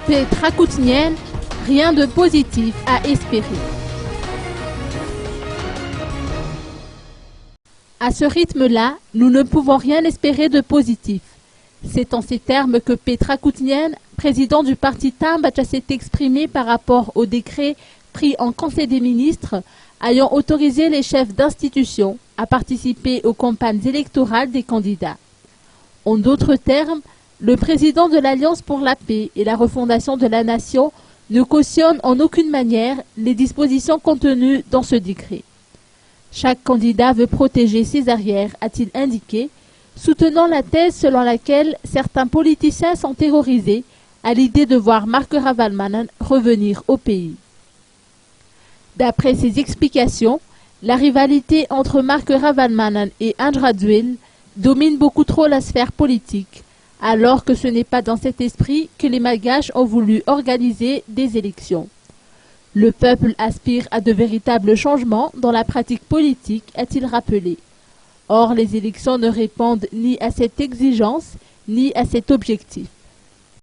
Petra Koutién, rien de positif à espérer. À ce rythme-là, nous ne pouvons rien espérer de positif. C'est en ces termes que Petra Koutién, président du parti Tambadja, s'est exprimé par rapport au décret pris en Conseil des ministres ayant autorisé les chefs d'institution à participer aux campagnes électorales des candidats. En d'autres termes, le président de l'Alliance pour la paix et la refondation de la nation ne cautionne en aucune manière les dispositions contenues dans ce décret. Chaque candidat veut protéger ses arrières, a-t-il indiqué, soutenant la thèse selon laquelle certains politiciens sont terrorisés à l'idée de voir Marc Ravalomanana revenir au pays. D'après ses explications, la rivalité entre Marc Ravalomanana et Ange Radzouel domine beaucoup trop la sphère politique, alors que ce n'est pas dans cet esprit que les Malgaches ont voulu organiser des élections. Le peuple aspire à de véritables changements dans la pratique politique, a-t-il rappelé. Or, les élections ne répondent ni à cette exigence, ni à cet objectif.